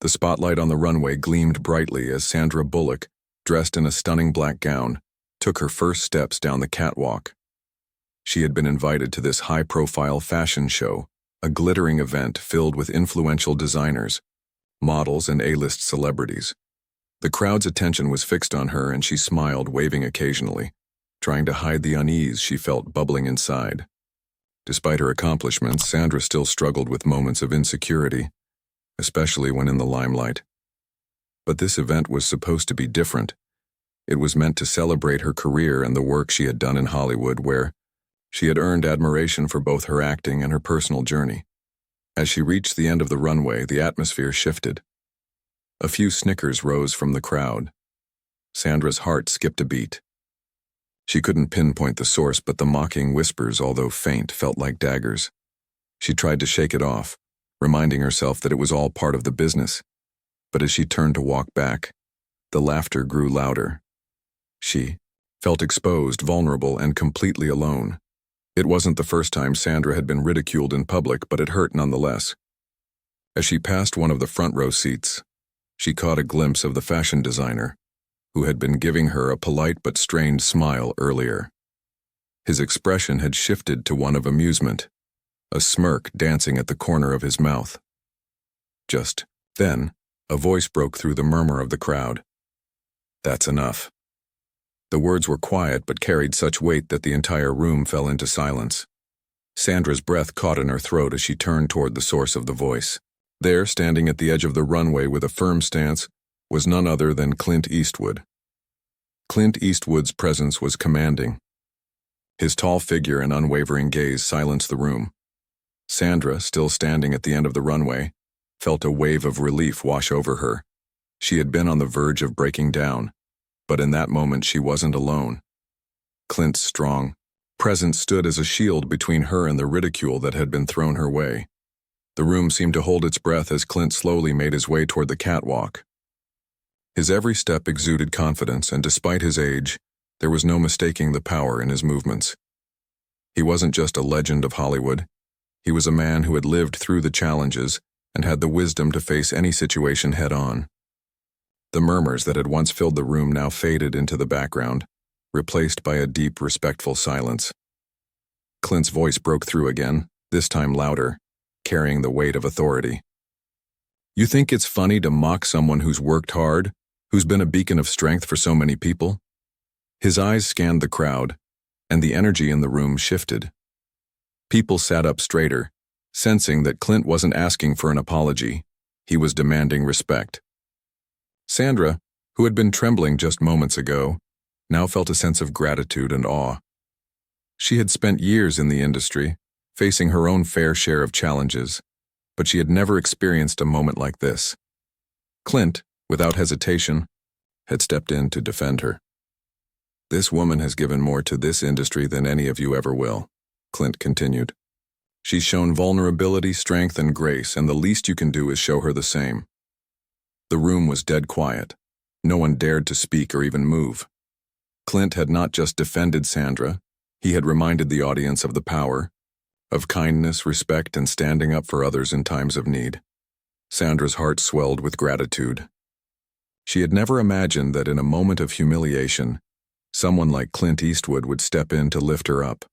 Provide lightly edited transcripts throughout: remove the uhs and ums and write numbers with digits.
The spotlight on the runway gleamed brightly as Sandra Bullock, dressed in a stunning black gown, took her first steps down the catwalk. She had been invited to this high-profile fashion show, a glittering event filled with influential designers, models, and A-list celebrities. The crowd's attention was fixed on her, and she smiled, waving occasionally, trying to hide the unease she felt bubbling inside. Despite her accomplishments, Sandra still struggled with moments of insecurity, especially when in the limelight. But this event was supposed to be different. It was meant to celebrate her career and the work she had done in Hollywood, where she had earned admiration for both her acting and her personal journey. As she reached the end of the runway, the atmosphere shifted. A few snickers rose from the crowd. Sandra's heart skipped a beat. She couldn't pinpoint the source, but the mocking whispers, although faint, felt like daggers. She tried to shake it off, reminding herself that it was all part of the business. But as she turned to walk back, the laughter grew louder. She felt exposed, vulnerable, and completely alone. It wasn't the first time Sandra had been ridiculed in public, but it hurt nonetheless. As she passed one of the front row seats, she caught a glimpse of the fashion designer, who had been giving her a polite but strained smile earlier. His expression had shifted to one of amusement, a smirk dancing at the corner of his mouth. Just then, a voice broke through the murmur of the crowd. "That's enough." The words were quiet but carried such weight that the entire room fell into silence. Sandra's breath caught in her throat as she turned toward the source of the voice. There, standing at the edge of the runway with a firm stance, was none other than Clint Eastwood. Clint Eastwood's presence was commanding. His tall figure and unwavering gaze silenced the room. Sandra, still standing at the end of the runway, felt a wave of relief wash over her. She had been on the verge of breaking down, but in that moment she wasn't alone. Clint's strong presence stood as a shield between her and the ridicule that had been thrown her way. The room seemed to hold its breath as Clint slowly made his way toward the catwalk. His every step exuded confidence, and despite his age, there was no mistaking the power in his movements. He wasn't just a legend of Hollywood. He was a man who had lived through the challenges and had the wisdom to face any situation head-on. The murmurs that had once filled the room now faded into the background, replaced by a deep, respectful silence. Clint's voice broke through again, this time louder, carrying the weight of authority. "You think it's funny to mock someone who's worked hard, who's been a beacon of strength for so many people?" His eyes scanned the crowd, and the energy in the room shifted. People sat up straighter, sensing that Clint wasn't asking for an apology. He was demanding respect. Sandra, who had been trembling just moments ago, now felt a sense of gratitude and awe. She had spent years in the industry, facing her own fair share of challenges, but she had never experienced a moment like this. Clint, without hesitation, had stepped in to defend her. "This woman has given more to this industry than any of you ever will," Clint continued. "She's shown vulnerability, strength, and grace, and the least you can do is show her the same." The room was dead quiet. No one dared to speak or even move. Clint had not just defended Sandra, he had reminded the audience of the power of kindness, respect, and standing up for others in times of need. Sandra's heart swelled with gratitude. She had never imagined that in a moment of humiliation, someone like Clint Eastwood would step in to lift her up.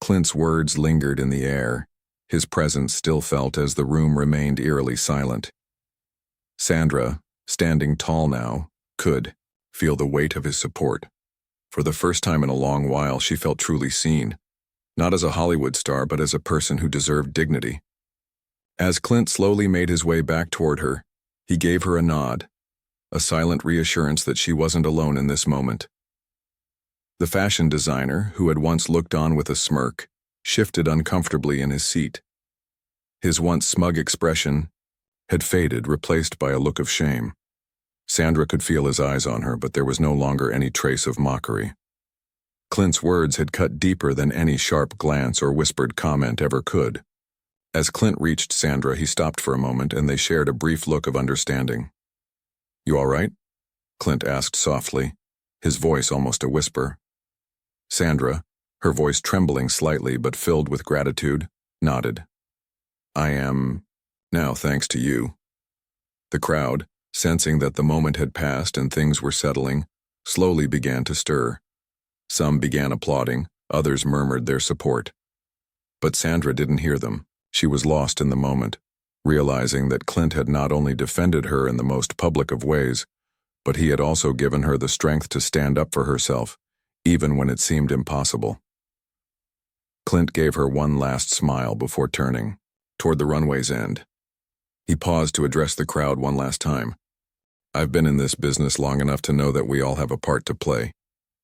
Clint's words lingered in the air, his presence still felt as the room remained eerily silent. Sandra, standing tall now, could feel the weight of his support. For the first time in a long while, she felt truly seen, not as a Hollywood star, but as a person who deserved dignity. As Clint slowly made his way back toward her, he gave her a nod, a silent reassurance that she wasn't alone in this moment. The fashion designer, who had once looked on with a smirk, shifted uncomfortably in his seat. His once smug expression had faded, replaced by a look of shame. Sandra could feel his eyes on her, but there was no longer any trace of mockery. Clint's words had cut deeper than any sharp glance or whispered comment ever could. As Clint reached Sandra, he stopped for a moment, and they shared a brief look of understanding. "You all right?" Clint asked softly, his voice almost a whisper. Sandra, her voice trembling slightly but filled with gratitude, nodded. "I am now, thanks to you." The crowd, sensing that the moment had passed and things were settling, slowly began to stir. Some began applauding, others murmured their support. But Sandra didn't hear them. She was lost in the moment, realizing that Clint had not only defended her in the most public of ways, but he had also given her the strength to stand up for herself, even when it seemed impossible. Clint gave her one last smile before turning toward the runway's end. He paused to address the crowd one last time. "I've been in this business long enough to know that we all have a part to play.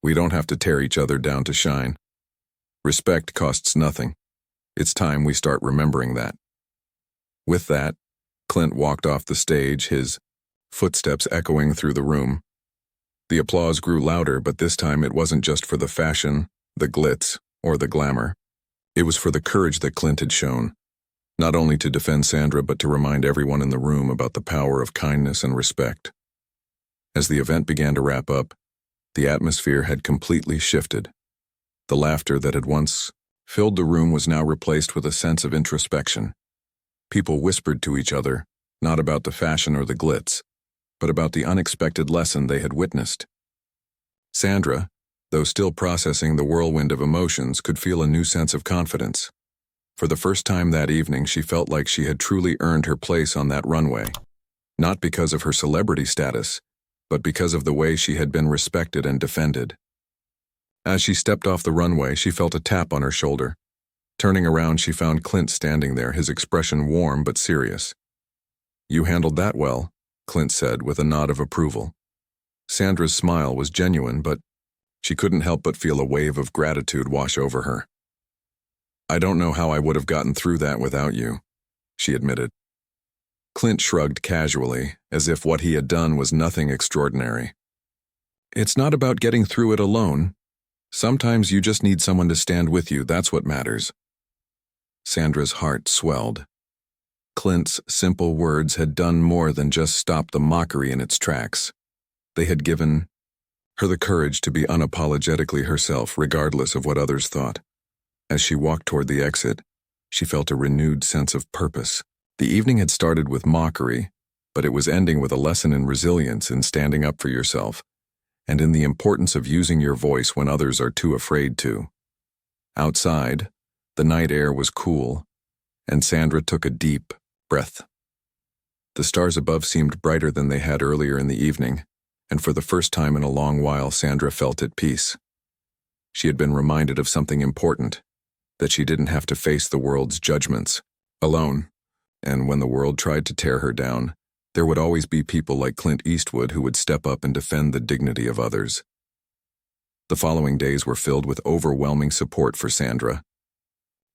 We don't have to tear each other down to shine. Respect costs nothing. It's time we start remembering that." With that, Clint walked off the stage, his footsteps echoing through the room. The applause grew louder, but this time it wasn't just for the fashion, the glitz, or the glamour. It was for the courage that Clint had shown, not only to defend Sandra but to remind everyone in the room about the power of kindness and respect. As the event began to wrap up, the atmosphere had completely shifted. The laughter that had once filled the room was now replaced with a sense of introspection. People whispered to each other, not about the fashion or the glitz, but about the unexpected lesson they had witnessed. Sandra, though still processing the whirlwind of emotions, could feel a new sense of confidence. For the first time that evening, she felt like she had truly earned her place on that runway, not because of her celebrity status, but because of the way she had been respected and defended. As she stepped off the runway, she felt a tap on her shoulder. Turning around, she found Clint standing there, his expression warm but serious. "You handled that well," Clint said with a nod of approval. Sandra's smile was genuine, but she couldn't help but feel a wave of gratitude wash over her. "I don't know how I would have gotten through that without you," she admitted. Clint shrugged casually, as if what he had done was nothing extraordinary. "It's not about getting through it alone. Sometimes you just need someone to stand with you, that's what matters." Sandra's heart swelled. Clint's simple words had done more than just stop the mockery in its tracks. They had given her the courage to be unapologetically herself, regardless of what others thought. As she walked toward the exit, she felt a renewed sense of purpose. The evening had started with mockery, but it was ending with a lesson in resilience, in standing up for yourself, and in the importance of using your voice when others are too afraid to. Outside, the night air was cool, and Sandra took a deep breath. The stars above seemed brighter than they had earlier in the evening, and for the first time in a long while, Sandra felt at peace. She had been reminded of something important, that she didn't have to face the world's judgments alone. And when the world tried to tear her down, there would always be people like Clint Eastwood who would step up and defend the dignity of others. The following days were filled with overwhelming support for Sandra.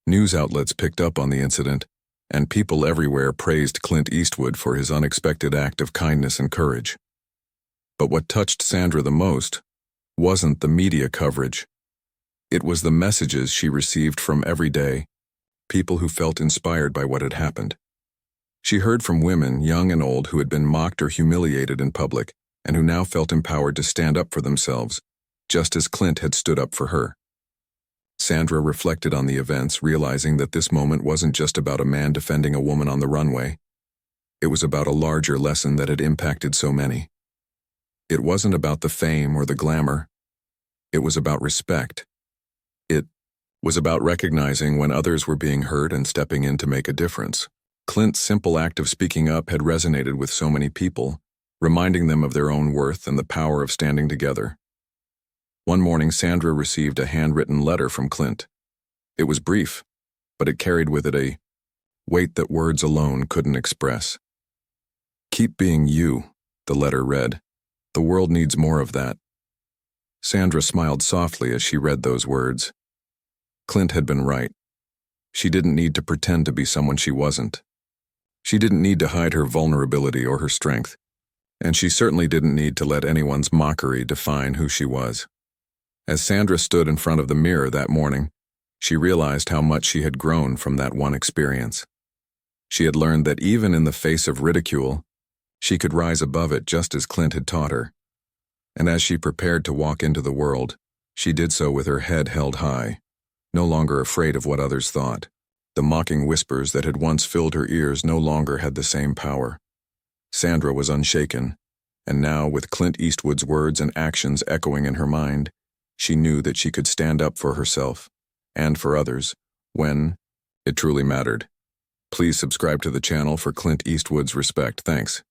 News outlets picked up on the incident, and people everywhere praised Clint Eastwood for his unexpected act of kindness and courage. But what touched Sandra the most wasn't the media coverage. It was the messages she received from every day, people who felt inspired by what had happened. She heard from women, young and old, who had been mocked or humiliated in public, and who now felt empowered to stand up for themselves, just as Clint had stood up for her. Sandra reflected on the events, realizing that this moment wasn't just about a man defending a woman on the runway. It was about a larger lesson that had impacted so many. It wasn't about the fame or the glamour. It was about respect. It was about recognizing when others were being hurt and stepping in to make a difference. Clint's simple act of speaking up had resonated with so many people, reminding them of their own worth and the power of standing together. One morning, Sandra received a handwritten letter from Clint. It was brief, but it carried with it a weight that words alone couldn't express. "Keep being you," the letter read. "The world needs more of that." Sandra smiled softly as she read those words. Clint had been right. She didn't need to pretend to be someone she wasn't. She didn't need to hide her vulnerability or her strength, and she certainly didn't need to let anyone's mockery define who she was. As Sandra stood in front of the mirror that morning, she realized how much she had grown from that one experience. She had learned that even in the face of ridicule, she could rise above it just as Clint had taught her. And as she prepared to walk into the world, she did so with her head held high, no longer afraid of what others thought. The mocking whispers that had once filled her ears no longer had the same power. Sandra was unshaken, and now, with Clint Eastwood's words and actions echoing in her mind, she knew that she could stand up for herself and for others when it truly mattered. Please subscribe to the channel for Clint Eastwood's respect. Thanks.